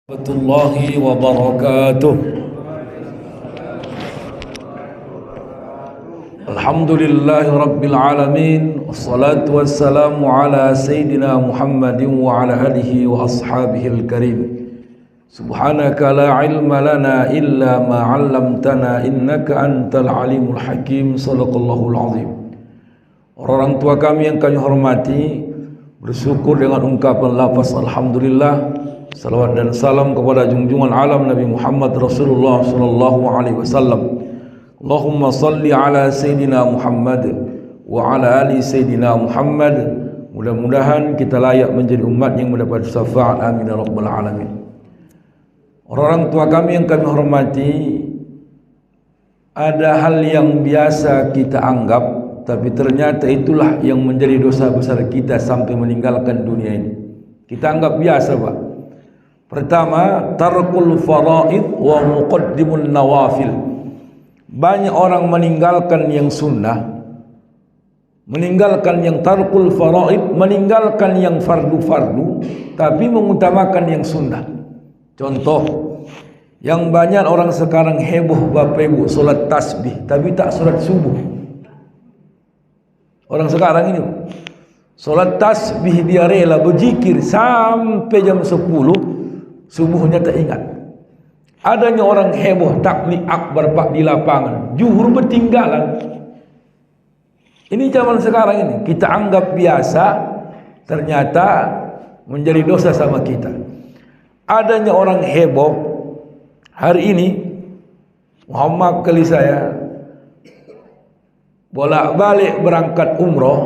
Warahmatullahi wabarakatuh. Alhamdulillahi rabbil alamin. Wassalatu wassalamu ala sayyidina Muhammadin wa ala alihi wa ashabihi al-karim. Subhanaka la ilma lana illa ma 'allamtana innaka antal alimul hakim. Shadaqallahul azim. Orang tua kami yang kami hormati, bersyukur dengan ungkapan lafaz alhamdulillah. Salawat dan salam kepada junjungan alam Nabi Muhammad Rasulullah sallallahu alaihi wasallam. Allahumma salli ala Sayyidina Muhammad wa ala ali Sayyidina Muhammad. Mudah-mudahan kita layak menjadi umat yang mendapat syafaat, amin ya rabbal alamin. Orang tua kami yang kami hormati, ada hal yang biasa kita anggap, tapi ternyata itulah yang menjadi dosa besar kita sampai meninggalkan dunia ini. Kita anggap biasa, Pak. Pertama, tarkul faraid wa muqaddimun nawafil. Banyak orang meninggalkan yang sunnah, meninggalkan yang tarkul faraid, meninggalkan yang fardu-fardu, tapi mengutamakan yang sunnah. Contoh, yang banyak orang sekarang heboh Bapak Ibu solat tasbih, tapi tak solat subuh. Orang sekarang ini solat tasbih dia rela berzikir sampai jam 10, subuhnya tak ingat. Adanya orang heboh takbir akbar Pak di lapangan, zuhur bertinggalan. Ini zaman sekarang ini kita anggap biasa, ternyata menjadi dosa sama kita. Adanya orang heboh hari ini, Muhammad kali saya bolak-balik berangkat umroh,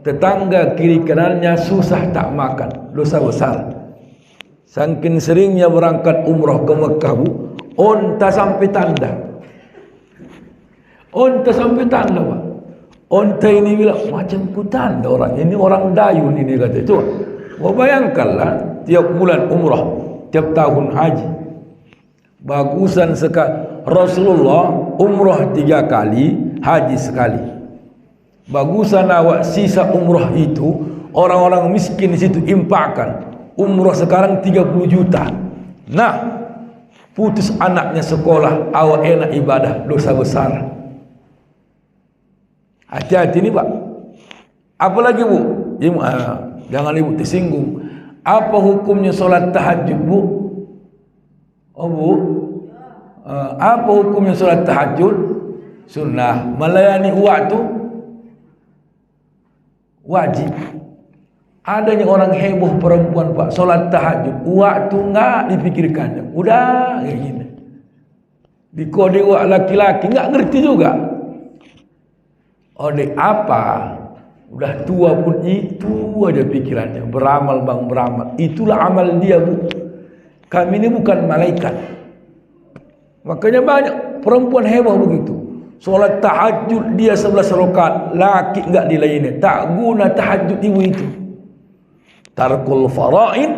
tetangga kiri kanannya susah tak makan, dosa besar. Saking seringnya berangkat umrah ke Mekah, onta sampai tanda. Onta sampai tanda, Pak. Onta ini bilang, macam ku tanda orang. Ini orang dayun ini kata. Coba, bayangkanlah tiap bulan umrah, tiap tahun haji. Bagusan sekali. Rasulullah umrah 3 kali, haji sekali. Bagusan awak sisa umrah itu, orang-orang miskin di situ impakkan. Umrah sekarang 30 juta. Nah, putus anaknya sekolah, awak enak ibadah, dosa besar. Hati-hati nih Pak. Apalagi Bu? Jangan Ibu tersinggung. Apa hukumnya solat tahajud Bu? Oh Bu? Apa hukumnya solat tahajud? Sunnah. Melayani waktu wajib. Adanya orang heboh perempuan Pak, solat tahajud, waktu enggak dipikirkannya, udah kayak gini. Di kode wak laki-laki enggak ngerti juga. Oleh apa? Udah tua pun itu aja pikirannya, beramal bang beramal. Itulah amal dia Bu. Kami ini bukan malaikat. Makanya banyak perempuan heboh begitu. Solat tahajud dia 11 rakaat, laki enggak dilayani. Tak guna tahajud ibu itu. Tarkul faraid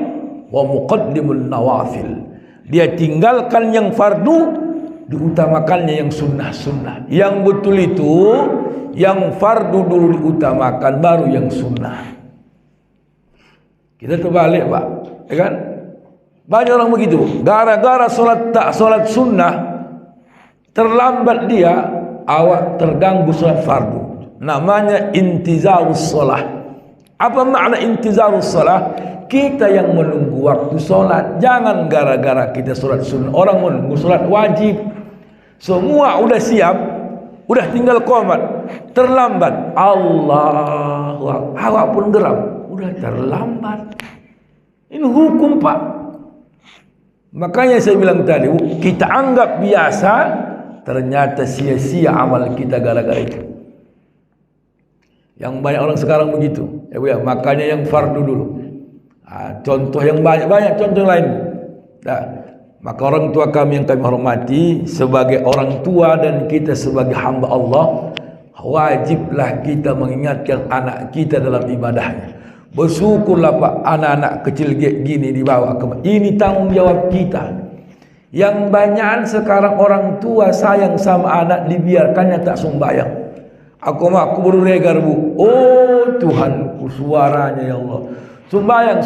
wa muqaddimun nawafil. Dia tinggalkan yang fardu, diutamakannya yang sunnah-sunnah. Yang betul itu yang fardu dulu diutamakan, baru yang sunnah. Kita terbalik Pak, ya kan? Banyak orang begitu. Gara-gara solat sunnah terlambat dia, awak terganggu solat fardu. Namanya intizarus solah. Apa makna intizarus salat? Kita yang menunggu waktu solat. Jangan gara-gara kita solat sunnah, orang menunggu solat wajib. Semua udah siap, udah tinggal qomat, terlambat. Allah, awak pun geram, udah terlambat. Ini hukum Pak. Makanya saya bilang tadi, kita anggap biasa, ternyata sia-sia amal kita gara-gara itu. Yang banyak orang sekarang begitu. Ya, makanya yang fardu dulu. Contoh yang banyak contoh lain. Nah, maka orang tua kami yang kami hormati, sebagai orang tua dan kita sebagai hamba Allah, wajiblah kita mengingatkan anak kita dalam ibadahnya. Bersyukurlah Pak, anak-anak kecil gini dibawa ke. Ini tanggung jawab kita. Yang banyak sekarang orang tua sayang sama anak, dibiarkannya tak sembahyang. Aku baru regar Bu. Oh Tuhanku, suaranya ya Allah. Sembahyang.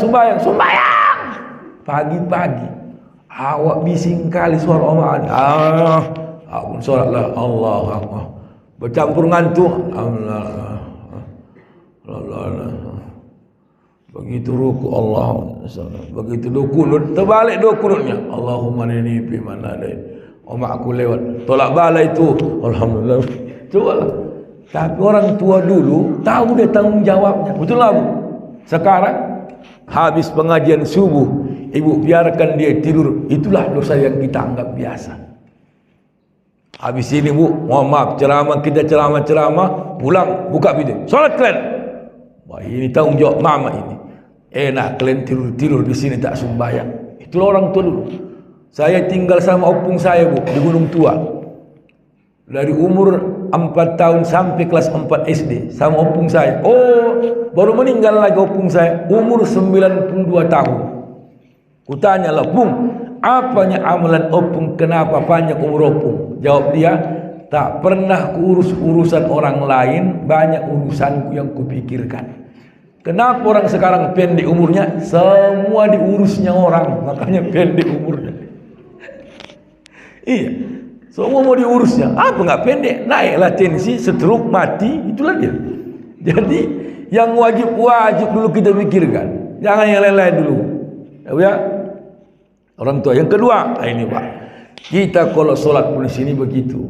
Pagi-pagi. Awak bising kali suara omak. Aku solatlah Allah Akbar. Bercampur ngantuk. Allah. Begitu ruku Allah. Begitu dua kunut, terbalik dua kunutnya. Allahumma nini fi man hadait. Omak aku lewat. Tolak bala itu. Alhamdulillah. Cobalah. Tapi orang tua dulu tahu dia tanggung jawabnya. Betul lah, Bu? Sekarang habis pengajian subuh, ibu biarkan dia tidur. Itulah dosa yang kita anggap biasa. Habis ini, Bu, mohon maaf, kita ceramah, pulang buka video. Solat kalian. Wah, ini tanggung jawab mama ini. Enak kalian tidur di sini tak sembahyang. Itulah orang tua dulu. Saya tinggal sama opung saya, Bu, di Gunung Tua. Dari umur 4 tahun sampai kelas 4 SD sama opung saya. Oh, baru meninggal lagi opung saya umur 92 tahun. Kutanyalah, Pung, apanya amalan opung, kenapa panjang umur opung? Jawab dia, tak pernah kuurus urusan orang lain, banyak urusanku yang kupikirkan. Kenapa orang sekarang pendek umurnya? Semua diurusnya orang, makanya pendek umurnya. Iya, semua mau diurusnya. Apa nggak pendek? Naiklah tensi, stroke, mati, itulah dia. Jadi yang wajib dulu kita pikirkan, jangan yang lain-lain dulu. Ya, orang tua. Yang kedua, ini Pak, kita kalau sholat pun di sini begitu.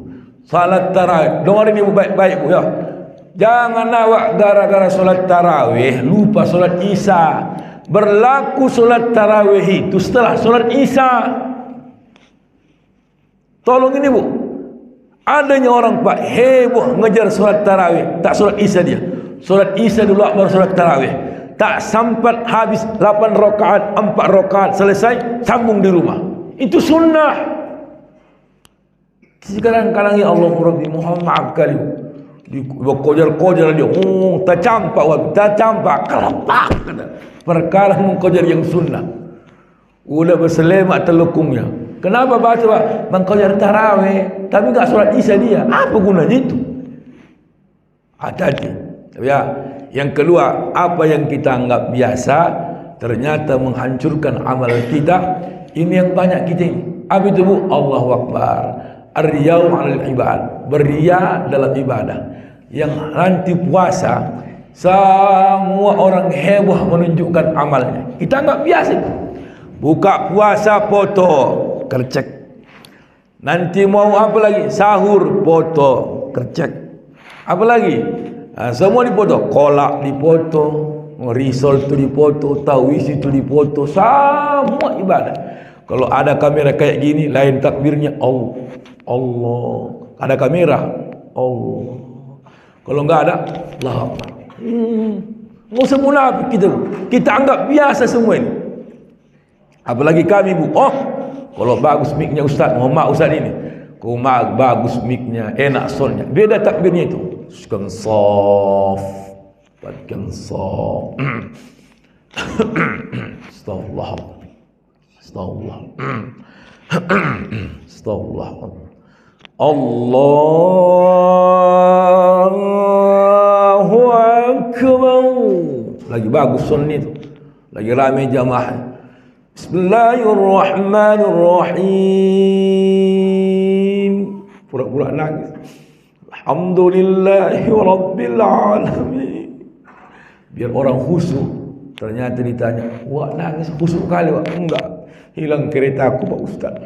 Salat tarawih, dengarin ibu baik-baik, Bu, ya. Jangan awak gara-gara sholat tarawih lupa sholat isya. Berlaku sholat tarawih itu setelah sholat isya. Tolong ini, Bu, adanya orang Pak heboh ngejar sholat tarawih, tak sholat isya dia. Sholat isya dulu baru sholat tarawih. Tak sampai habis 8 rakaat, 4 rakaat selesai, sambung di rumah. Itu sunnah. Sekarang ya Allah Rabbi Muhammad kali. Kojar-kojar dia, tak campak, kelepak. Perkara mengkojar yang sunnah. Udah berselemak telukungnya. Kenapa baca Pak? Mengkojar tarawih, tapi enggak sholat isya dia. Apa gunanya itu? Hati-hati. Ya. Yang kedua, apa yang kita anggap biasa ternyata menghancurkan amal kita. Ini yang banyak kita ini. Apa itu, Bu? Allahu Akbar. Ar-riya'u 'alal ibad. Beria dalam ibadah. Yang nanti puasa semua orang heboh menunjukkan amalnya. Kita anggap biasa. Buka puasa foto, kercek. Nanti mau apa lagi? Sahur, foto, kercek. Apa lagi? Semua dipoto. Kolak dipoto, risol itu dipoto, tauis itu dipoto, semua ibadah. Kalau ada kamera kayak gini, lain takbirnya Allah. Ada kamera, Allah. Kalau enggak ada, Allah. Nggak usah munafik kita anggap biasa semua ini. Apalagi kami, Bu. Oh, kalau bagus mic-nya Ustaz, mohon maaf Ustaz ini. Kalau bagus mic-nya, enak soundnya. Beda takbirnya itu. Kan soft, kan soft. Astagfirullah. Astagfirullah. Astagfirullah. Allahu Akbar. Lagi bagus soundnya itu. Lagi ramai jamaah. Bismillahirrahmanirrahim. Pura-pura nangis. Alhamdulillahi Rabbil Alamin. Biar orang khusyuk. Ternyata ditanya, wah nangis khusyuk kali, Pak. Enggak, hilang keretaku Pak Ustaz.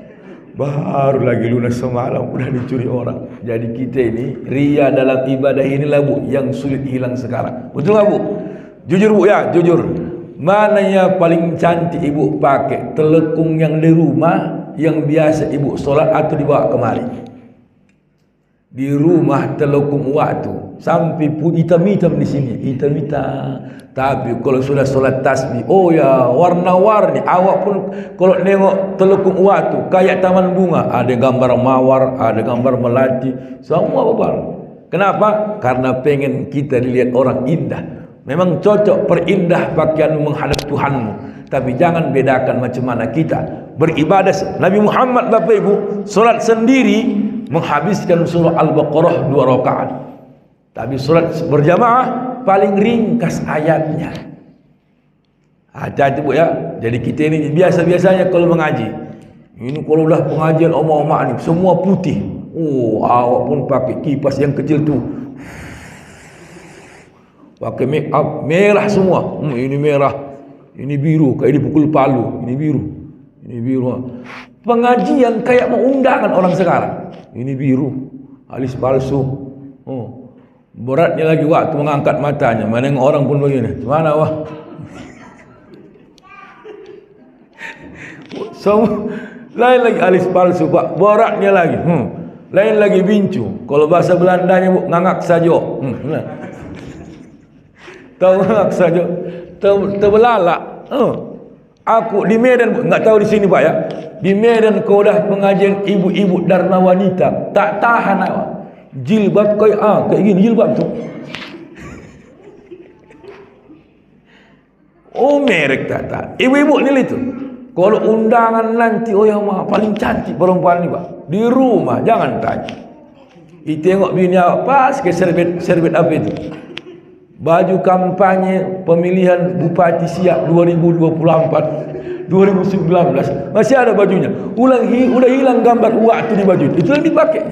Baru lagi lunas semalam, udah dicuri orang. Jadi kita ini ria dalam ibadah inilah, Bu, yang sulit hilang sekarang. Betul nggak, Bu? Jujur, Bu, ya, jujur. Mana yang paling cantik ibu pakai? Telekung yang di rumah, yang biasa ibu sholat, atau dibawa kemari? Di rumah telekung waktu sampai pun hitam-hitam di sini, hitam-hitam. Tapi kalau sudah sholat tasbih, oh ya, warna-warni. Awak pun kalau nengok telekung waktu kayak taman bunga, ada gambar mawar, ada gambar melati, semua bapak. Kenapa? Karena pengen kita dilihat orang indah. Memang cocok perindah pakaian menghadap Tuhanmu, tapi jangan bedakan macam mana kita beribadah. Nabi Muhammad, Bapak Ibu, solat sendiri menghabiskan surah Al-Baqarah 2 rakaat. Tapi solat berjamaah paling ringkas ayatnya. Hati-hati, Bu, ya. Jadi kita ini biasa-biasanya kalau mengaji, Ini kalau dah pengajian omak-omak ni semua putih. Oh, awak pun pakai kipas yang kecil tu. Pakai make up merah semua. Ini merah, ini biru, kayak dipukul palu. Ini biru, ini biru. Pengajian kayak mau undangan orang sekarang. Ini biru, alis palsu. Oh, beratnya lagi waktu mengangkat matanya. Mana yang orang pun begini. Mana wah? Lain lagi alis palsu pak, beratnya lagi. Lain lagi bincu. Kalau bahasa Belandanya bu, ngangak saja. Tahu ngangak saja. Terbelalak. Aku di Medan, enggak tahu di sini pak ya. Di Medan kau dah pengajian ibu-ibu Dharma Wanita, tak tahan awak. Jilbab kayak gini jilbab tu. Oh merek tak tahan. Ibu-ibu ni itu. Kalau undangan nanti, oh yang paling cantik perempuan ni pak. Di rumah jangan tanya. Tengok bini awak pas ke serbet apa itu? Baju kampanye pemilihan Bupati Siak 2024 2019 masih ada bajunya. Udah hilang gambar uak tu di baju itu yang dipakai.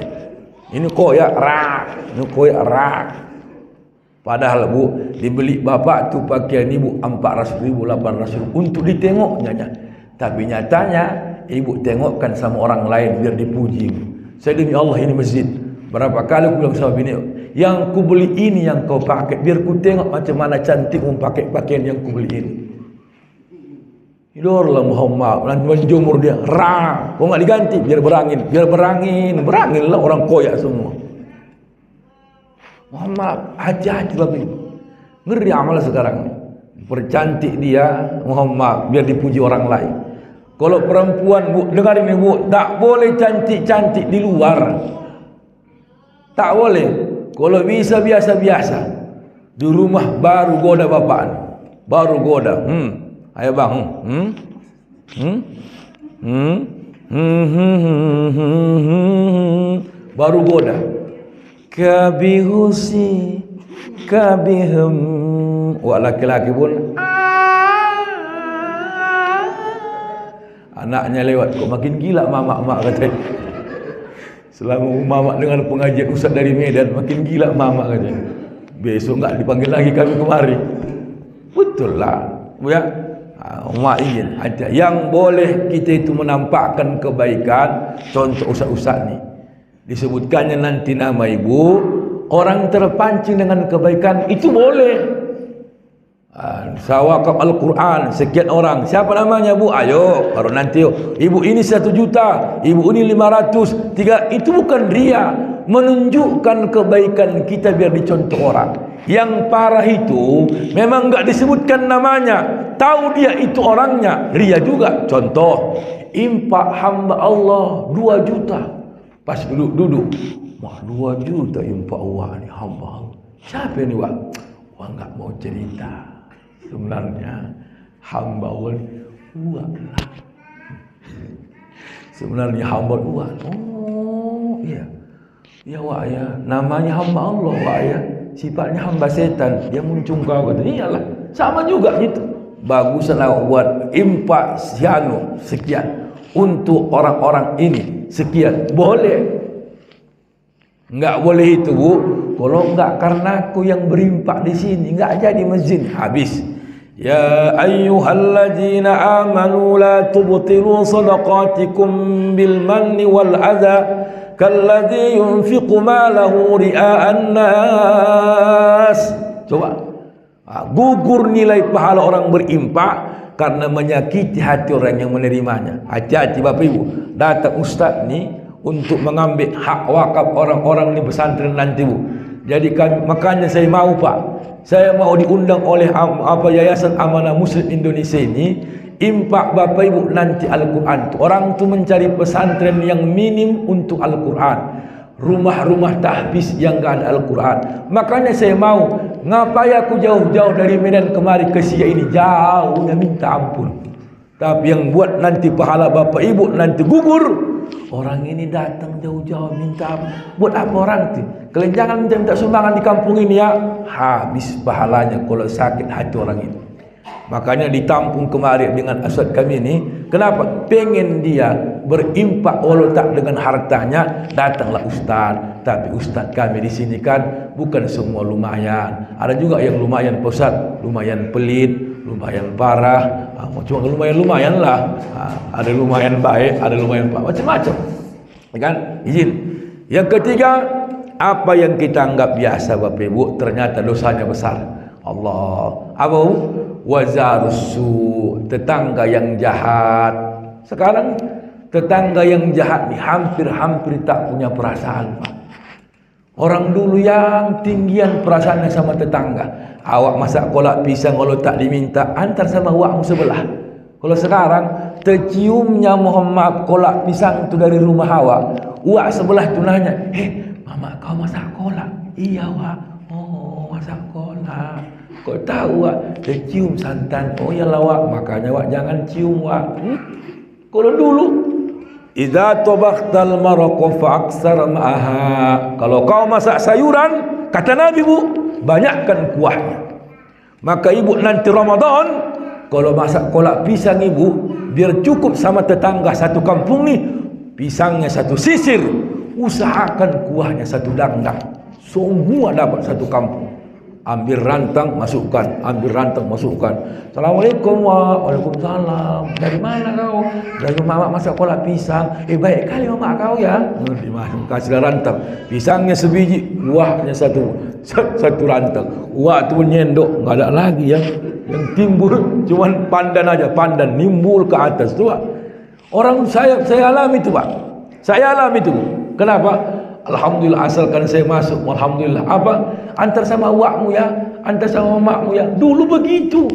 Ini koyak rak, ini koyak rak. Padahal bu, dibeli bapak tu pakaian ibu 400.000 800.000 untuk ditengoknya. Tapi nyatanya ibu tengokkan sama orang lain biar dipuji. Saya demi Allah ini masjid. Berapa kali aku bilang sama bini, yang ku beli ini yang kau pakai biar ku tengok macam mana cantik pakai pakaian yang ku beli ini. Idorlah Muhammad, nanti menjumur dia, kok nggak diganti biar berangin lah orang koyak semua. Muhammad, hati-hati bapak ibu, ngeri amal sekarang ni. Percantik dia Muhammad biar dipuji orang lain. Kalau perempuan bu, dengar ini bu, tak boleh cantik-cantik di luar. Tak boleh. Kalau bisa biasa-biasa. Di rumah baru goda bapak. Baru goda. Ayo bang. Baru goda. Kabihusi kabihem. Wah laki-laki pun anaknya lewat, kok makin gila mama katanya. Selama mama dengan pengajian ustaz dari Medan makin gila mama katanya. Besok enggak dipanggil lagi kami kemari. Betul lah bu ya. Mak ingin ada yang boleh kita itu menampakkan kebaikan. Contoh ustaz-ustaz ni disebutkannya nanti nama ibu, orang terpancing dengan kebaikan itu boleh. Sawakaf Al-Quran sekian orang, siapa namanya bu? Ayo baru nanti ibu ini 1 juta, ibu ini 500 3. Itu bukan ria, menunjukkan kebaikan kita biar dicontoh orang. Yang parah itu memang enggak disebutkan namanya, tahu dia itu orangnya, ria juga. Contoh infak hamba Allah 2 juta, pas duduk wah 2 juta infak uang ni hamba Allah. Siapa ni wah? Wah enggak mau cerita. Sebenarnya hamba Allah uang lah. Sebenarnya hamba uang. Oh iya. Ya wak ya. Namanya hamba Allah wak ya. Sifatnya hamba setan. Dia muncung kau kata. Iyalah. Sama juga gitu. Baguslah buat impak sekian. Untuk orang-orang ini sekian. Boleh. Enggak boleh itu bu. Kalau enggak karena aku yang berimpak di sini, enggak jadi masjid habis. Ya ayyuhalladzina amanu la tubtilu sadaqatikum bil manni wal adha kalladzi yunfiqu malahu ria'an nas. Coba gugur nilai pahala orang berimpak karena menyakiti hati orang yang menerimanya. Hati-hati Bapak Ibu, datang ustaz ni untuk mengambil hak wakaf orang-orang di pesantren nanti bu. Jadi makanya saya mau pak, saya mau diundang oleh Yayasan Amanah Muslim Indonesia ini, impak Bapak Ibu nanti Al-Quran. Orang tu mencari pesantren yang minim untuk Al-Quran, rumah-rumah tahfiz yang gak ada Al-Quran. Makanya saya mau, ngapain aku jauh-jauh dari Medan kemari ke Siak ini, jauh dah minta ampun. Tapi yang buat nanti pahala Bapak Ibu nanti gugur. Orang ini datang jauh-jauh minta ampun. Buat apa orang itu? Kalian jangan minta sumbangan di kampung ini ya. Habis pahalanya kalau sakit hati orang ini. Makanya ditampung kemari dengan Ustaz kami ini. Kenapa? Pengen dia berimpak walau tak dengan hartanya. Datanglah Ustaz. Tapi Ustaz kami di sini kan bukan semua lumayan. Ada juga yang lumayan Ustaz, lumayan pelit, lumayan parah. Cuma lumayan lah. Ada lumayan baik, ada lumayan macam-macam. Kan? Izin. Yang ketiga, apa yang kita anggap biasa Bapak Ibu ternyata dosanya besar. Allah. Apa? Wazarusu, tetangga yang jahat. Sekarang tetangga yang jahat ni hampir-hampir tak punya perasaan, Pak. Orang dulu yang tinggian perasaannya sama tetangga. Awak masak kolak pisang kalau tak diminta, antar sama awakmu sebelah. Kalau sekarang terciumnya mohon maaf kolak pisang itu dari rumah awak, awak sebelah tu nanya, mama kau masak kolak? Iya wak. Oh, masak kolak. Kau tahu wak, tercium santan. Oh ya wak, makanya wak jangan cium wak. Kalau dulu, idza tabakhtal marqa fa'aksar ma'aha. Kalau kau masak sayuran, kata Nabi Bu, banyakkan kuahnya. Maka ibu nanti Ramadan, kalau masak kolak pisang ibu, biar cukup sama tetangga satu kampung nih, pisangnya satu sisir, usahakan kuahnya satu dangdang. Semua dapat satu kampung. Ambil rantang masukkan, ambil rantang masukkan. Assalamualaikum waalaikumsalam. Dari mana kau? Dari mama masak kolak pisang. Baik kali mama kau ya. Kasih rantang. Pisangnya sebiji, kuahnya satu rantang. Kuah tu nyendok, enggak ada lagi ya. Yang timbul cuman pandan aja, pandan nimbul ke atas tu Pak. Orang saya alami itu Pak. Saya alami itu. Kenapa? Alhamdulillah asalkan saya masuk, alhamdulillah. Apa? Antar sama awakmu ya, antar sama makmu ya. Dulu begitu.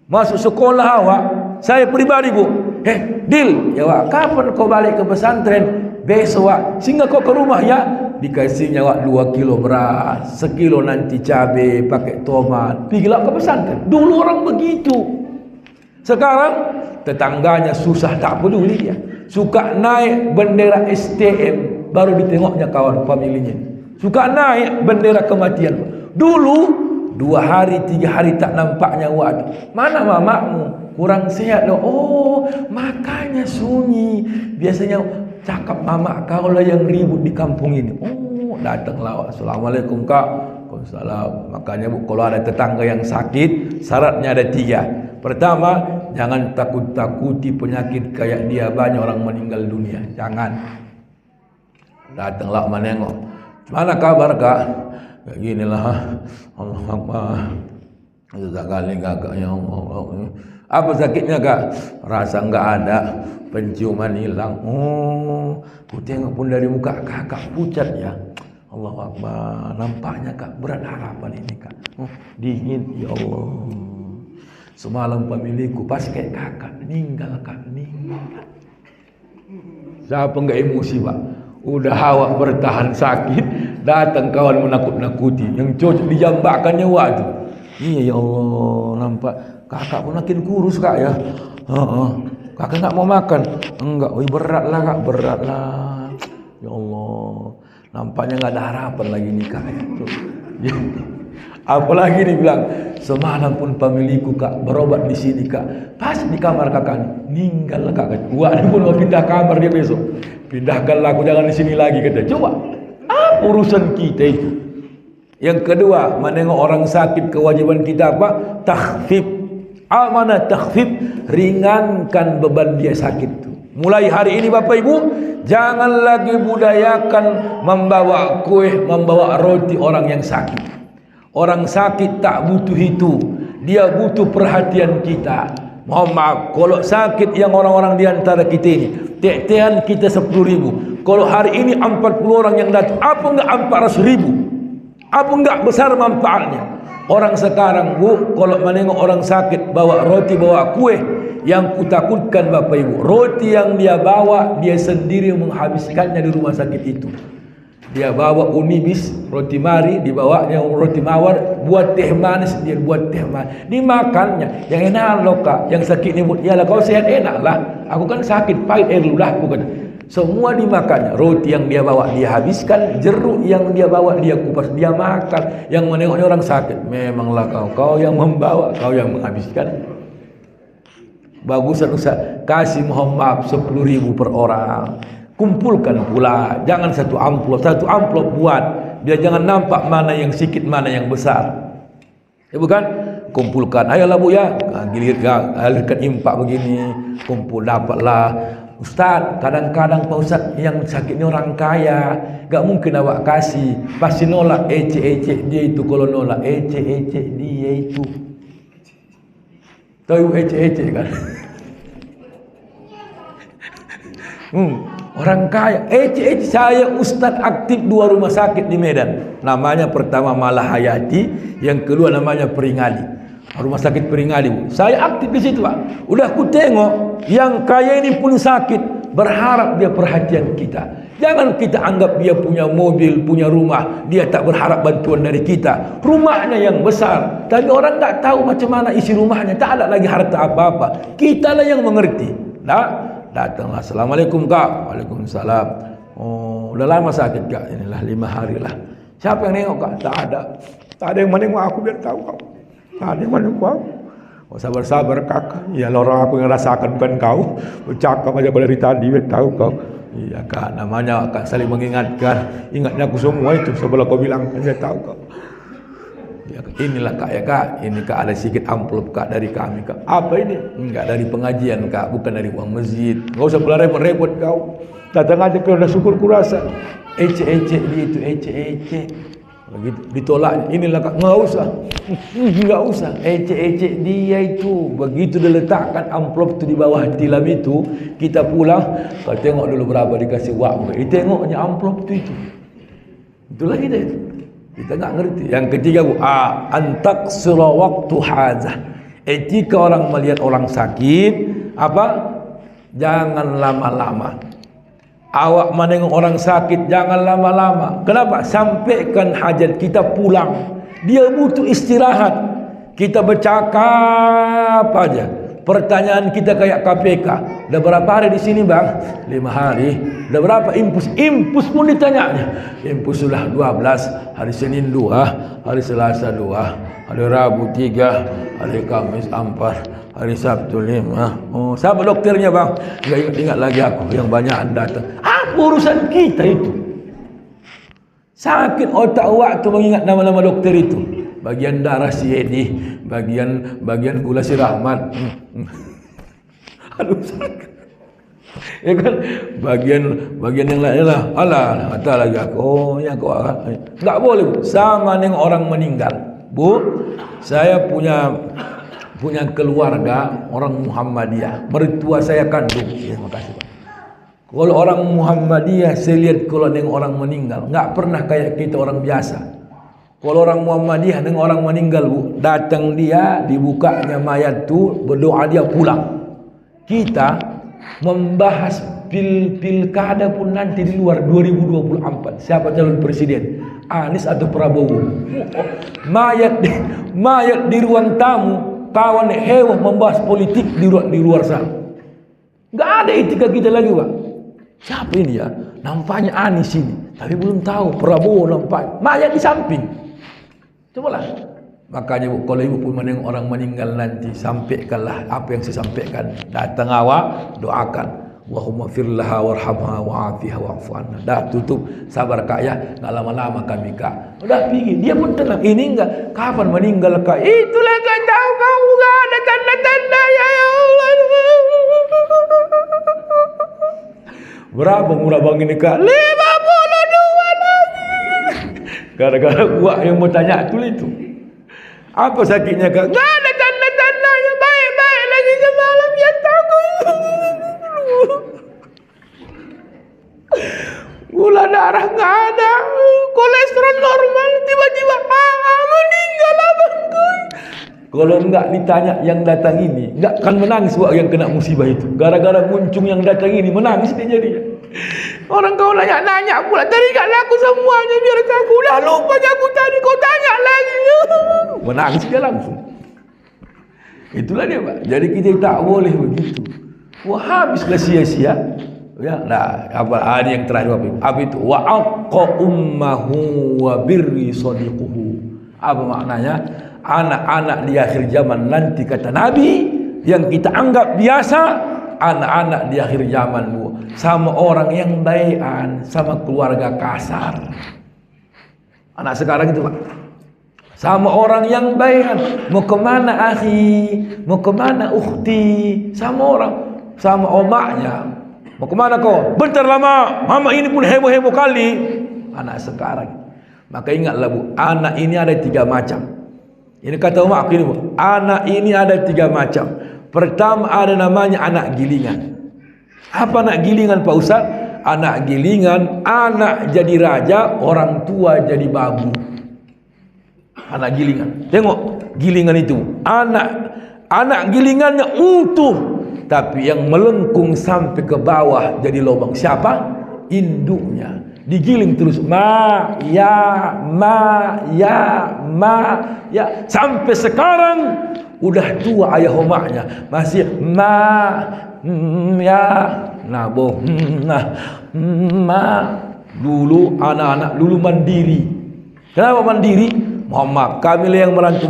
Masuk sekolah awak, saya pribadi Bu. Dil, ya wak, kapan kau balik ke pesantren? Besok wak, sehingga kau ke rumah ya. Dikasihnya wak 2 kilo beras, 1 kilo nanti cabai, pakai tomat. Pergilah ke pesantren. Dulu orang begitu. Sekarang tetangganya susah tak peduli dia. Suka naik bendera STM, baru ditengoknya kawan familinya. Suka naik bendera kematian. Dulu 2 hari 3 hari tak nampaknya waduh. Mana mamakmu? Kurang sehat loh. Oh, makanya sunyi. Biasanya cakap mama kau lah yang ribut di kampung ini. Oh, datanglah. Assalamualaikum kak. Waalaikumsalam. Makanya Bu, kalau ada tetangga yang sakit, syaratnya ada 3. Pertama, jangan takut-takuti penyakit kayak dia, banyak orang meninggal dunia. Jangan. Datanglah menengok. Mana kabar kak? Kayak ginilah. Allah Akbar. Sekali kakaknya Allah. Apa sakitnya kak? Rasa enggak ada, penciuman hilang. Oh, ku tengok pun dari muka kakak pucat ya. Allah Akbar. Nampaknya kak berat harapan ini kak. Oh, dingin ya Allah. Semalam pemilikku pas kayak kakak meninggal kak, meninggal. Siapa enggak emosi pak? Udah awak bertahan sakit, datang kawan menakut-nakuti, yang cocok dijambakannya waktu. Iya ya Allah, nampak kakak pun makin kurus kak ya. Kakak enggak mau makan. Enggak, berat lah kak, berat lah. Ya Allah, nampaknya enggak ada harapan lagi nikah ya. Apalagi dibilang semalam pun pemilikku kak berobat di sini kak, pas di kamar kakak meninggal lah kak. Wah, dia pun mau pindah kamar dia besok. Pindahkanlah aku, jangan di sini lagi kata. Coba apa urusan kita itu? Yang kedua, menengok orang sakit, kewajiban kita apa? Takhfif. Amanah takhfif, ringankan beban dia sakit itu. Mulai hari ini Bapak Ibu, jangan lagi budayakan membawa kue, membawa roti orang yang sakit. Orang sakit tak butuh itu. Dia butuh perhatian kita. Mohon maaf, kalau sakit yang orang-orang di antara kita ini, tek-tekan kita 10.000. Kalau hari ini 40 orang yang datang, apa enggak 400.000? Apa enggak besar manfaatnya? Orang sekarang Bu, kalau menengok orang sakit, bawa roti, bawa kue, yang kutakutkan Bapak Ibu, roti yang dia bawa, dia sendiri menghabiskannya di rumah sakit itu. Dia bawa unibis, roti mari, dibawanya roti mawar, buat teh manis, dia buat teh manis. Dimakannya, yang enak loh kak, yang sakit ni, ya lah kau sehat enak lah. Aku kan sakit, pahit dulu lah aku kata. Semua dimakannya. Roti yang dia bawa dia habiskan, jeruk yang dia bawa dia kupas, dia makan. Yang menengoknya orang sakit, memanglah kau yang membawa, kau yang menghabiskan. Bagusan Ustaz, kasih mohon maaf 10.000 per orang. Kumpulkan pula, jangan satu amplop buat, biar jangan nampak mana yang sedikit, mana yang besar. Ya bukan? Kumpulkan, ayolah Bu ya, alirkan impak begini, kumpul dapatlah. Ustaz, kadang-kadang Pak Ustaz yang sakit ni orang kaya, gak mungkin awak kasih, pasti nolak, ecek-ecek dia itu. Kalau nolak, ecek-ecek dia itu. Tahu ecek-ecek kan? Orang kaya, ecek-ecek. Saya Ustaz aktif 2 rumah sakit di Medan. Namanya pertama Malahayati, yang kedua namanya Peringali. Rumah sakit Peringali. Saya aktif di situ, Pak. Udah aku tengok yang kaya ini pun sakit, berharap dia perhatian kita. Jangan kita anggap dia punya mobil, punya rumah, dia tak berharap bantuan dari kita. Rumahnya yang besar, tapi orang tak tahu macam mana isi rumahnya, tak ada lagi harta apa-apa. Kita lah yang mengerti. Datanglah, Assalamualaikum Kak. Waalaikumsalam. Oh, udah lama sakit Kak? Inilah 5 hari lah. Siapa yang nengok Kak? Tak ada. Tak ada yang menengok aku biar tahu Kak. Tak ada yang menengok aku. Oh, sabar-sabar Kakak. Ya orang aku yang rasakan bukan kau. Bercakap aja dari tadi biar tahu kau. Iya Kak, namanya Kak saling mengingatkan. Ingatnya aku semua itu sebelum kau bilang biar tahu kau. Ya, inilah Kak ya Kak, ini Kak ada sedikit amplop Kak dari kami Kak. Apa ini? Enggak, dari pengajian Kak, bukan dari uang masjid. Enggak usah pula repot-repot kau. Datang aja kalau udah syukur kurasa. Ecek-ecek dia itu, ecek-ecek. Begitu ditolak, inilah Kak, enggak usah. Enggak usah, ecek-ecek dia itu. Begitu diletakkan amplop itu di bawah tilam itu, kita pulang, kau tengok dulu berapa dikasih uang. Tengoknya amplop itu. Itulah kita itu. Kita tak ngerti. Yang ketiga Bu, antak surah waktu hazah. Etika orang melihat orang sakit, apa? Jangan lama-lama. Awak menengok orang sakit, jangan lama-lama. Kenapa? Sampaikan hajat kita pulang. Dia butuh istirahat. Kita bercakap aja. Pertanyaan kita kayak KPK. Udah berapa hari di sini Bang? 5 hari. Udah berapa impus? Impus pun ditanyanya. Impus sudah 12. Hari Senin 2. Hari Selasa 2. Hari Rabu 3. Hari Kamis 4. Hari Sabtu 5. Oh, siapa dokternya Bang? Enggak ingat lagi aku. Yang banyak datang. Apa urusan kita itu? Sakit otak waktu mengingat nama-nama dokter itu. Bagian darah si Edi, bagian gula si Rahmat. Aduh sakit. Ya kan, bagian yang lain lah. Alah, kata lagi aku. Oh, ya kau enggak boleh Bu. Sama dengan orang meninggal. Bu, saya punya keluarga orang Muhammadiyah. Mertua saya kandung. Ya, makasih Pak. Kalau orang Muhammadiyah saya lihat kalau dengan orang meninggal, enggak pernah kayak kita orang biasa. Kalau orang Muhammadiyah dengan orang meninggal Bu, datang dia, dibukanya mayat tu, berdoa dia pulang. Kita membahas pilkada pun nanti di luar 2024. Siapa calon presiden? Anies atau Prabowo? Mayat di ruang tamu, kawan hewah membahas politik di luar sana. Enggak ada etika kita lagi Pak. Siapa ini ya? Nampaknya Anies ini, tapi belum tahu Prabowo nampak. Mayat di samping. Cobalah. Makanya Bu, kalau ibu pun menengok orang meninggal nanti, sampaikanlah apa yang saya sampaikan. Datang awak, doakan. Allahumma firlaha warhamha wa'afiha wa'fu anha. Dah tutup, sabar Kak ya. Enggak lama-lama kami Kak. Udah pergi, dia pun tenang. Ini enggak, kapan meninggal Kak? Itulah Kak, tahu kamu enggak ada tanda-tanda ya Allah. Berapa murah bang ini Kak? 52 lagi. Gara-gara gua yang mau tanya itu. Apa sakitnya Kak? Enggak ada tanda-tandanya. Baik-baik lagi semalam ya takut. Gula darah enggak ada. Kolesterol normal. Tiba-tiba meninggal abang. Kalau enggak ditanya yang datang ini, enggak akan menangis buat yang kena musibah itu. Gara-gara muncung yang datang ini menangis dia jadi. Orang kau nanya pula, teringat aku semuanya biar aku dah lupa aku tadi kau tanya lagi. Menangis dia langsung. Itulah dia Pak. Jadi kita tak boleh begitu. Wah habislah sia-sia. Ya, nah, apa ada yang terakhir apa itu? Wa aqqa ummahu wa birri sadiquhu. Apa maknanya? Anak-anak di akhir zaman nanti kata Nabi yang kita anggap biasa, anak-anak di akhir zaman sama orang yang baikan, sama keluarga kasar. Anak sekarang itu Pak, sama orang yang baikan, mau kemana akhi, mau kemana ukhti, sama orang, sama omaknya, mau kemana kau? Bentar lama, mama ini pun heboh-heboh kali. Anak sekarang. Maka ingatlah Bu, anak ini ada 3 macam. Ini kata omak aku ini Bu, anak ini ada 3 macam. Pertama ada namanya anak gilingan. Apa anak gilingan Pak Ustaz? Anak gilingan, anak jadi raja, orang tua jadi babu. Anak gilingan. Tengok gilingan itu. Anak gilingannya utuh, tapi yang melengkung sampai ke bawah jadi lubang. Siapa? Induknya. Digiling terus ya sampai sekarang udah tua ayah omaknya masih ya dulu anak-anak dulu mandiri. Kenapa mandiri? Mama kami yang merantau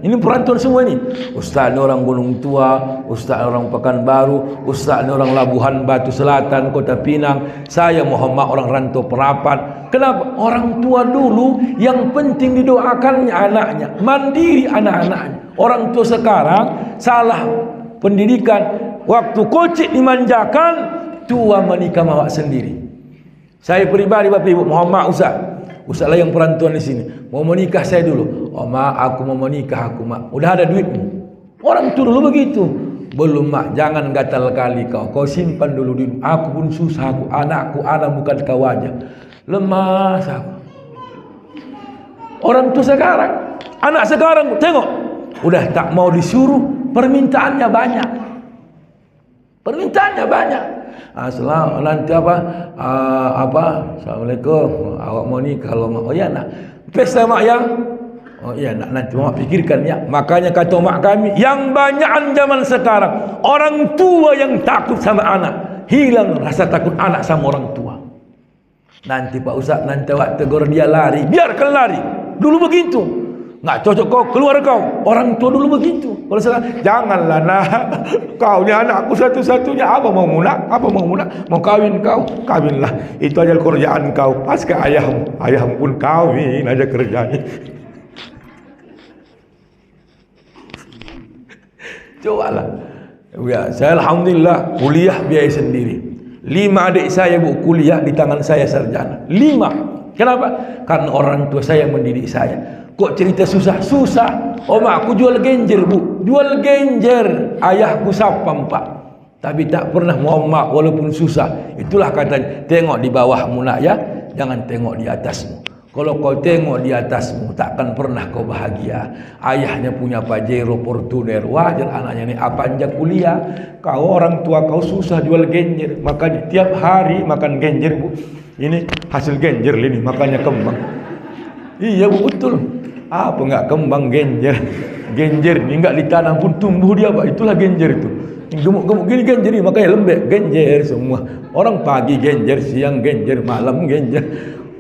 ini perantauan semua ini. Ustaz ini orang Gunung Tua, Ustaz orang Pekanbaru, Ustaz ini orang Labuhan Batu Selatan, Kota Pinang. Saya Muhammad orang rantau Perapan. Kenapa? Orang tua dulu yang penting didoakannya anaknya, mandiri anak-anaknya. Orang tua sekarang salah pendidikan. Waktu kocik dimanjakan, tua menikah mawak sendiri. Saya pribadi Bapak Ibu Muhammad Ustaz lah yang perantauan di sini. Mau menikah saya dulu. Oh mak, aku mau menikah aku mak. Udah ada duitmu. Orang tu dulu begitu. Belum mak, jangan gatal kali kau. Kau simpan dulu duit. Aku pun susah, aku anakku, anak bukan kau aja. Lemas aku. Orang tu sekarang, anak sekarang tengok, udah tak mau disuruh, permintaannya banyak. Permintaannya banyak. Assalamualaikum nanti Assalamualaikum awak mau nikah kalau mak. Oh ya nak pesta mak ya. Oh iya nak nanti mak pikirkan ya. Makanya kata mak kami yang banyakan zaman sekarang orang tua yang takut sama anak, hilang rasa takut anak sama orang tua. Nanti Pak Ustaz nanti awak tegur dia lari, biarkan lari. Dulu begitu. Nggak cocok kau, keluar kau. Orang tua dulu begitu. Kalau sekarang, janganlah nak. Kau ni anakku satu-satunya. Apa mau nak? Apa mau nak? Mau kawin kau? Kawinlah. Itu aja kerjaan kau. Pas ke ayahmu. Ayahmu pun kawin aja kerjanya. Cobalah. Ya, saya alhamdulillah kuliah biaya sendiri. 5 adik saya Bu kuliah di tangan saya sarjana. 5. Kenapa? Karena orang tua saya mendidik saya. Kok cerita susah? Susah. Oma aku jual genjer Bu. Jual genjer. Ayahku sapam Pak. Tapi tak pernah mau mak walaupun susah. Itulah katanya. Tengok di bawahmu nak ya. Jangan tengok di atasmu. Kalau kau tengok di atasmu takkan pernah kau bahagia. Ayahnya punya Pajero Fortuner. Wajar anaknya ini apa aja kuliah. Kau orang tua kau susah jual genjer. Makanya tiap hari makan genjer Bu. Ini hasil genjer ini makanya kembang. Iya Bu betul. Apa enggak kembang genjer? Genjer ini enggak ditanam pun tumbuh dia Pak. Itulah genjer itu. Gemuk-gemuk gini genjer ini makanya lembek genjer semua. Orang pagi genjer, siang genjer, malam genjer.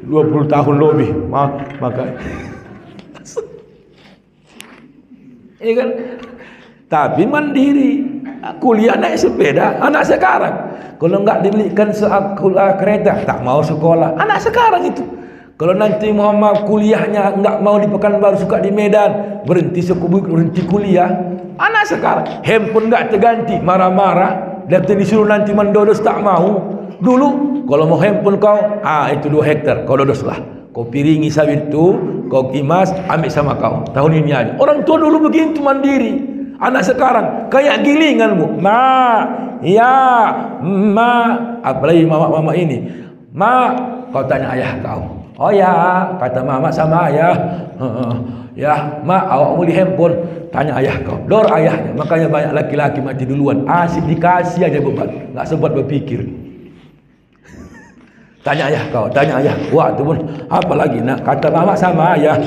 20 tahun lebih. Maka iya kan? Tapi mandiri. Kuliah naik sepeda anak sekarang. Kalau enggak dibelikan kereta tak mau sekolah. Anak sekarang itu. Kalau nanti Muhammad kuliahnya enggak mau di Pekanbaru suka di Medan, berhenti sekubuk berhenti kuliah. Anak sekarang handphone enggak terganti, marah-marah, dan disuruh nanti mendodos tak mau. Dulu kalau mau handphone kau, itu 2 hektar, kau dodoslah. Kau piringi sawit itu, kau kimas, ambil sama kau. Tahun ini aja. Orang tua dulu begitu mandiri. Anak sekarang kayak gilingan Bu. Apalagi mama ini. Kau tanya ayah kau. Oh ya, kata mama sama ayah. Ya, awak mau di handphone. Tanya ayah kau. Dor ayahnya. Makanya banyak laki-laki mati duluan. Asik dikasih aja beban. Nggak sempat berpikir. Tanya ayah kau. Tanya ayah. Wah, itu pun apa lagi nak? Kata mama sama ayah.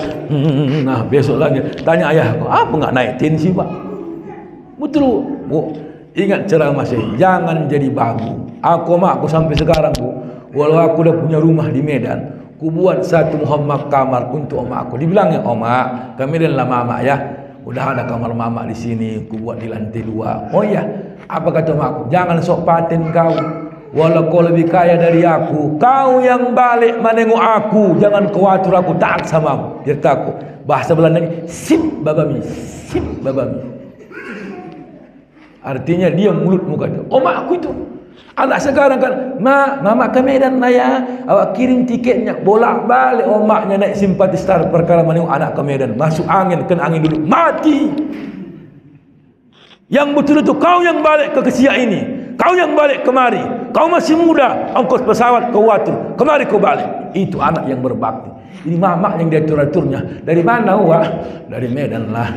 Nah, besok lagi. Tanya ayah kau. Apa nggak naik tensi Pak? Betul Bu. Ingat ceramah saya, jangan jadi babu. Aku sampai sekarang Bu, walau aku udah punya rumah di Medan, ku buat satu Muhammad kamar untuk omak aku. Dibilangnya, omak, ke Medan lah mama ya. Udah ada kamar mama di sini, ku buat di lantai 2. Oh iya, apa kata omak aku? Jangan sok paten kau. Walau kau lebih kaya dari aku, kau yang balik menengok aku, jangan khawatir aku taat sama dia takut. Bahasa Belanda, sip babami, sip babami. Artinya dia mulut muka itu. Omak aku itu. Anak sekarang kan, mama ke Medan lah ya, awak kirim tiketnya, bolak-balik omaknya naik simpati star perkara menengok anak ke Medan, masuk angin, kena angin dulu, mati. Yang betul itu kau yang balik ke Kesia ini, kau yang balik kemari, kau masih muda, ongkos pesawat kau atur, kemari kau balik. Itu anak yang berbakti. Ini mamak yang diatur-aturnya. Dari mana wah? Dari Medan lah.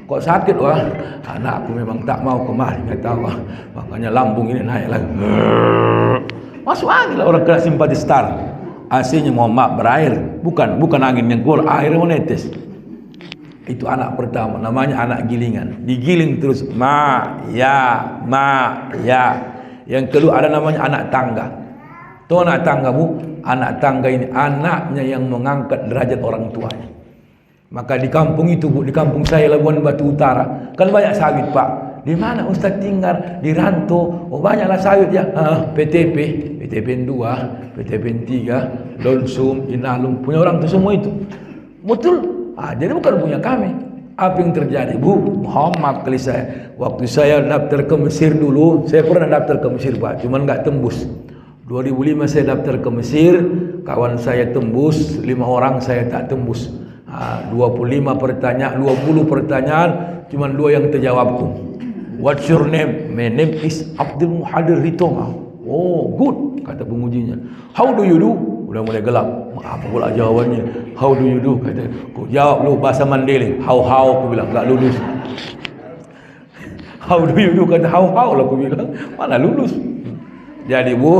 Kok sakit wah? Anakku memang tak mau kemari, nggak tahu wah. Makanya lambung ini naik lagi. Masuk angin lah orang kena simpati star. AC-nya Muhammad berair, bukan angin yang keluar, air menetes. Itu anak pertama, namanya anak gilingan. Digiling terus, ya. Yang kedua ada namanya anak tangga. Tuh anak tangga Bu, anak tangga ini anaknya yang mengangkat derajat orang tuanya. Maka di kampung itu Bu, di kampung saya Labuan Batu Utara, kan banyak sawit Pak. Di mana Ustaz tinggal? Di Ranto. Oh banyaklah sawit ya. PTP 2, PTP 3, Lonsum, Inalum, punya orang itu semua itu. Betul. Jadi bukan punya kami. Apa yang terjadi Bu? Muhammad kali saya. Waktu saya daftar ke Mesir dulu, saya pernah daftar ke Mesir Pak, cuman nggak tembus. 2005 saya daftar ke Mesir, kawan saya tembus, 5 orang saya tak tembus. 20 pertanyaan, cuma 2 yang terjawabku. What's your name? My name is Abdul Muhadir Ritoma. Oh, good, kata pengujinya. How do you do? Udah mulai gelap. Apa pula jawabannya? How do you do? Kata, ku jawab lu bahasa Mandailing. How, aku bilang, enggak lulus. How do you do? Kata how lah aku bilang. Mana lulus? Jadi Bu,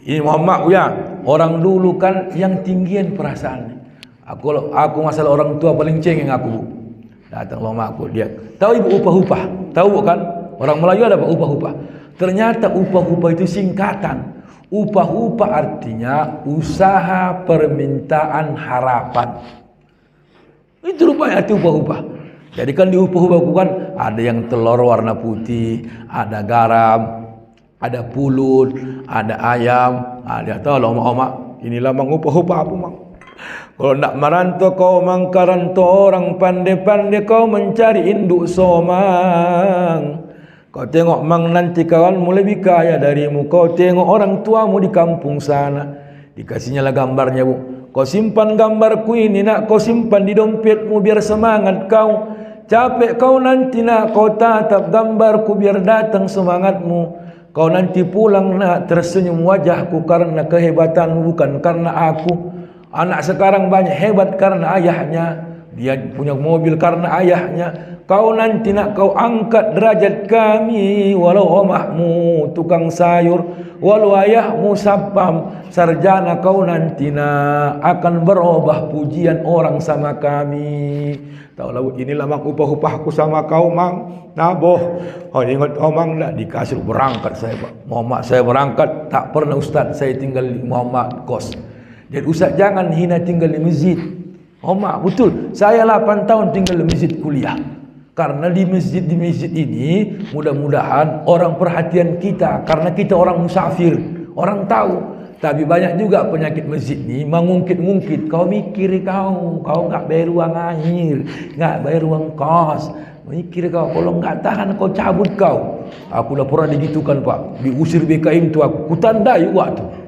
ini Muhammad ya, orang dulu kan yang tinggian perasaan. Aku masalah orang tua paling cengeng aku Bu. Datang mama aku, dia tahu ibu upah-upah, tahu kan? Orang Melayu ada apa upah-upah? Ternyata upah-upah itu singkatan. Upah-upah artinya usaha permintaan harapan. Itu rupanya arti upah-upah. Jadi kan di upah-upah kan ada yang telur warna putih, ada garam, ada pulut, ada ayam. Dia tahu lah omak-omak, inilah mang upah-upah apa mang. Kalau nak merantau kau mangkaranto, orang pandai-pandai kau mencari induk somang. Kau tengok mang nanti kawanmu lebih kaya darimu. Kau tengok orang tuamu di kampung sana. Dikasihnya lah gambarnya Bu. Kau simpan gambarku ini nak, kau simpan di dompetmu biar semangat kau. Capek kau nanti nak, kau tatap gambarku biar datang semangatmu. Kau nanti pulang nak, tersenyum wajahku karena kehebatanmu bukan karena aku. Anak sekarang banyak hebat karena ayahnya. Dia punya mobil karena ayahnya. Kau nanti nak kau angkat derajat kami, walau omahmu tukang sayur, walau ayahmu sapam sarjana, kau nanti nak akan berubah pujian orang sama kami. Taulah inilah mang upah-upahku sama kau mang. Naboh. Oh ingat omang nak dikasih berangkat saya Pak. Muhammad saya berangkat tak pernah Ustaz saya tinggal di Muhammad kos. Jadi Ustaz jangan hina tinggal di masjid. Mak betul. Saya 8 tahun tinggal di masjid kuliah. Karena di masjid ini mudah-mudahan orang perhatian kita. Karena kita orang musafir. Orang tahu. Tapi banyak juga penyakit masjid ni mengungkit-ungkit. Kau mikir kau enggak bayar uang air, enggak bayar uang kos. Mikir kau, kalau enggak tahan kau cabut kau. Aku dah pernah digitukan Pak. Diusir BKM tu aku. Kutandai waktu.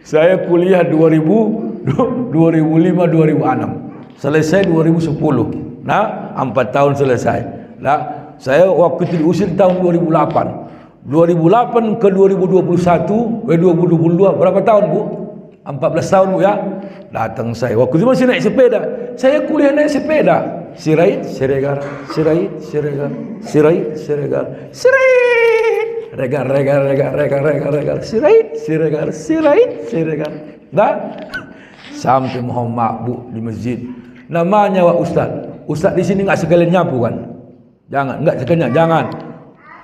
Saya kuliah 2005-2006. Selesai 2010. Nah, 4 tahun selesai. Nah, saya waktu itu diusir tahun 2008. 2008 ke 2022 berapa tahun Bu? 14 tahun Bu ya. Datang saya. Waktu itu masih naik sepeda. Saya kuliah naik sepeda. Sirait, Siregar, Sirait, Siregar, Sirait, Siregar, Sirait. Regar, Sirait, Siregar, Sirait, Siregar. Dah sampai Muhammad Bu di masjid. Namanya Wak Ustaz. Ustaz di sini enggak sekalian nyapu kan? Jangan, enggak sekalian, jangan.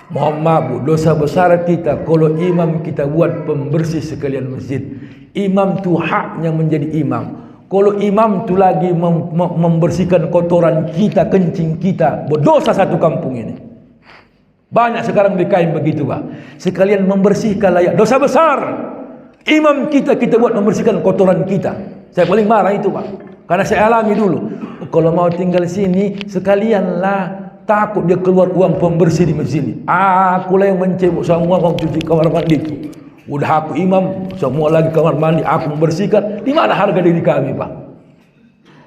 Mohon maaf Bu, dosa besar kita kalau imam kita buat pembersih sekalian masjid. Imam tu haknya menjadi imam. Kalau imam tu lagi membersihkan kotoran kita, kencing kita, berdosa satu kampung ini. Banyak sekarang di kain begitu Pak. Sekalian membersihkan layak, dosa besar. Imam kita buat membersihkan kotoran kita. Saya paling marah itu Pak. Karena saya alami dulu. Kalau mau tinggal sini, sekalianlah, takut dia keluar uang pembersih di masjid ini. Akulah yang mencebok semua orang cuci kamar mandi itu. Udah aku imam, semua lagi kamar mandi aku membersihkan. Di mana harga diri kami Pak?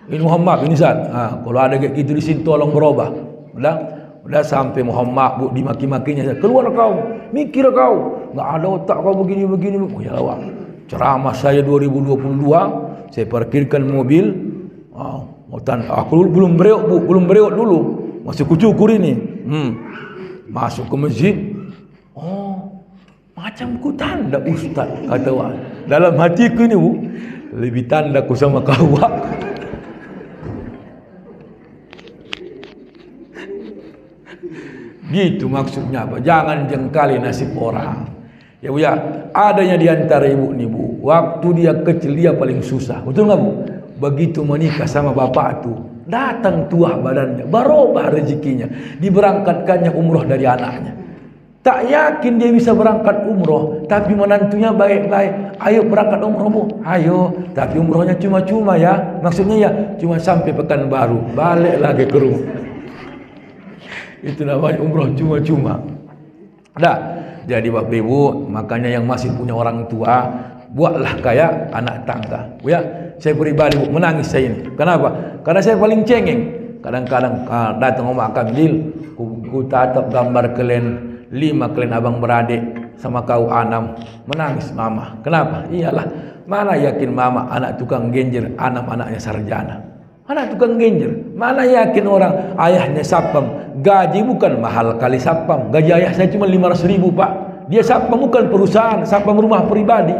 Ini Muhammad, ini Zat. Kalau ada kayak gitu di sini tolong berubah. Udah sampai Muhammad Bu dimaki-makinya. Keluar kau, mikir kau. Enggak ada otak kau begini. Oh ya Allah. Ceramah saya 2022, saya parkirkan mobil. Aku belum bereok Bu, belum bereok dulu. Masih kucukur ini. Masuk ke masjid. Oh, macam ku tanda Ustaz, kata Wak. Dalam hatiku ini Bu, lebih tanda ku sama kau Wak. Gitu maksudnya apa? Jangan jengkali nasib orang. Ya Bu ya, adanya di antara ibu nih Bu, waktu dia kecil dia paling susah. Betul nggak Bu? Begitu menikah sama bapak tuh, datang tuah badannya, barobah rezekinya, diberangkatkannya umroh dari anaknya. Tak yakin dia bisa berangkat umroh, tapi menantunya baik-baik. Ayo berangkat umroh Bu, ayo. Tapi umrohnya cuma-cuma ya, maksudnya ya cuma sampai Pekanbaru, balik lagi ke rumah. Itu namanya umroh cuma-cuma. Jadi Bapak Ibu, makanya yang masih punya orang tua, buatlah kayak anak tangga. Bu ya, saya pribadi Bu, menangis saya ini. Kenapa? Karena saya paling cengeng. Kadang-kadang datang Om Kamil, ku tatap gambar kalian 5 kalian abang beradik sama kau 6, menangis mama. Kenapa? Iyalah, mana yakin mama anak tukang genjer, anaknya sarjana. Anak tukang genjer, mana yakin orang ayahnya sapam, gaji bukan mahal kali sapam. Gaji ayah saya cuma 500.000 Pak. Dia sapam bukan perusahaan, sapam rumah pribadi.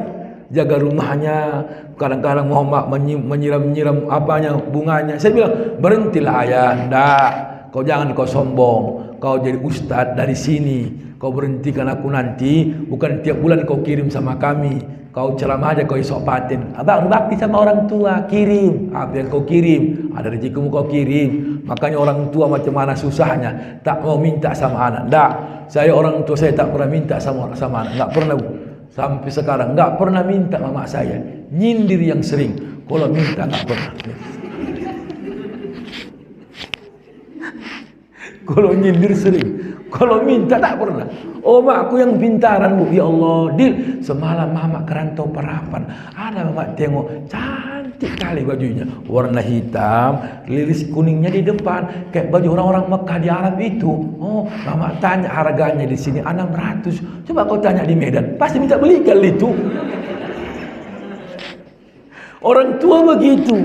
Jaga rumahnya, kadang-kadang Muhammad menyiram apanya, bunganya. Saya bilang, berhentilah ayah, ndak. Kau jangan kau sombong, kau jadi ustadz dari sini. Kau berhentikan aku nanti, bukan tiap bulan kau kirim sama kami. Kau ceramah aja, kau isok patin. Abang bakti sama orang tua, kirim. Apa yang kau kirim, ada rezekimu kau kirim. Makanya orang tua macam mana susahnya, tak mau minta sama anak. Ndak, saya orang tua saya tak pernah minta sama anak, nggak pernah Bu. Sampai sekarang nggak pernah minta mama saya. Nyindir yang sering. Kalau minta nggak pernah. Kalau nyindir sering, kalau minta tak pernah. Oh mak, aku yang pintaran Bu. Ya Allah, Dil, semalam mama kerantau Parapan. Ada mama tengok, cantik kali bajunya, warna hitam, liris kuningnya di depan, kayak baju orang-orang Mekah di Arab itu. Oh, mama tanya harganya di sini 600. Coba kau tanya di Medan, pasti minta beli kali itu. Orang tua begitu.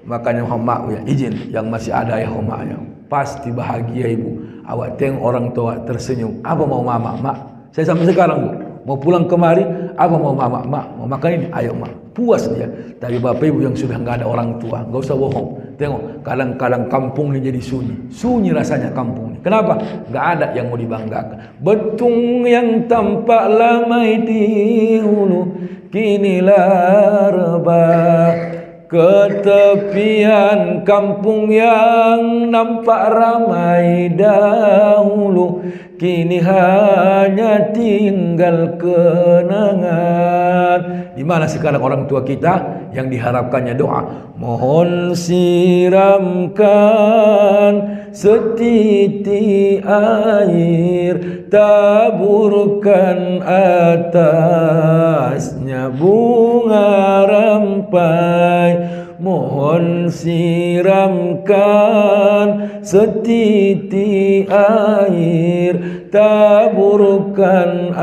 Makanya Muhammad ya, izin yang masih ada ya Muhammadnya. Pasti bahagia Ibu. Awak tengok orang tua tersenyum. Apa mau mama? Mak, saya sampai sekarang Bu, mau pulang kemari, apa mau mama? Mak, mau makan ini? Ayo mak. Puas dia. Tapi Bapak Ibu yang sudah nggak ada orang tua, nggak usah bohong. Tengok, kadang-kadang kampung ini jadi sunyi. Sunyi rasanya kampung ini. Kenapa? Nggak ada yang mau dibanggakan. Betung yang tampak lamai di hulu, kinilah rebah. Ketepian kampung yang nampak ramai dahulu, kini hanya tinggal kenangan. Di mana sekarang orang tua kita yang diharapkannya doa? Mohon siramkan setiti air, taburkan atasnya bunga rampai. Mohon siramkan setiti air, taburkan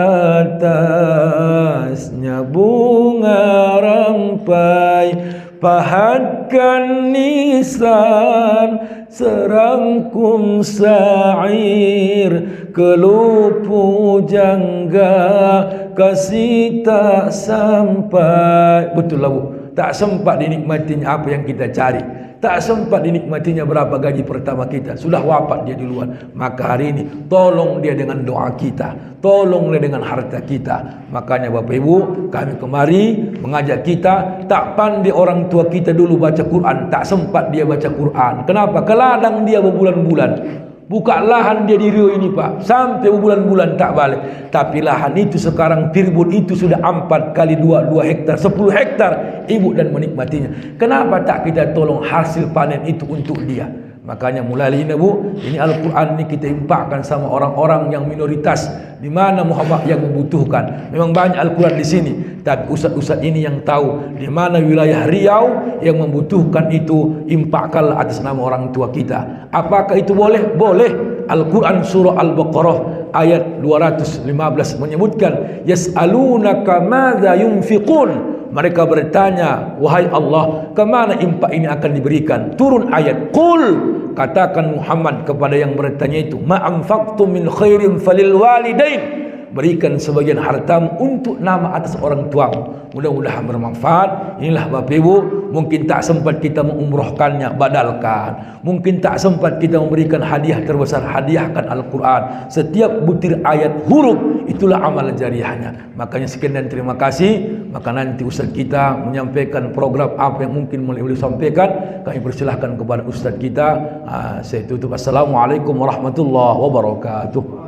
atasnya bunga rampai. Pahatkan nisan serangkum syair, kelupu jangga kasih tak sampai. Betul lah Bu. tak sempat dinikmatinya apa yang kita cari, tak sempat dinikmatinya berapa gaji pertama kita, sudah wafat dia duluan. Maka hari ini tolong dia dengan doa kita, tolong dia dengan harta kita. Makanya Bapak Ibu, kami kemari mengajak kita, tak pandai orang tua kita dulu baca Quran, tak sempat dia baca Quran. Kenapa? Ke ladang dia berbulan-bulan, buka lahan dia di Rio ini Pak, sampai berbulan-bulan tak balik. Tapi lahan itu sekarang Pirbun itu sudah 4 kali 2 hektar, 10 hektar ibu dan menikmatinya. Kenapa tak kita tolong hasil panen itu untuk dia? Makanya mulai ini Bu, ini Al-Quran ini kita impakkan sama orang-orang yang minoritas, di mana Muhammad yang membutuhkan. Memang banyak Al-Quran di sini, tapi ustaz-ustaz ini yang tahu di mana wilayah Riau yang membutuhkan itu, impakkanlah atas nama orang tua kita. Apakah itu boleh? Boleh. Al-Quran surah Al-Baqarah ayat 215 menyebutkan, yas'alunaka madza yunfiqun. Mereka bertanya, wahai Allah, kemana impak ini akan diberikan? Turun ayat, qul, katakan Muhammad kepada yang bertanya itu, ma anfaqtum min khairin falil walidain. Berikan sebagian hartamu untuk nama atas orang tuamu. Mudah-mudahan bermanfaat. Inilah Bapak Ibu, mungkin tak sempat kita mengumrohkannya, badalkan. Mungkin tak sempat kita memberikan hadiah terbesar, hadiahkan Al-Quran. Setiap butir ayat huruf itulah amal jariahnya. Makanya sekian dan terima kasih. Maka nanti Ustaz kita menyampaikan program apa yang mungkin boleh sampaikan. Kami persilahkan kepada Ustaz kita. Saya tutup. Assalamualaikum warahmatullahi wabarakatuh.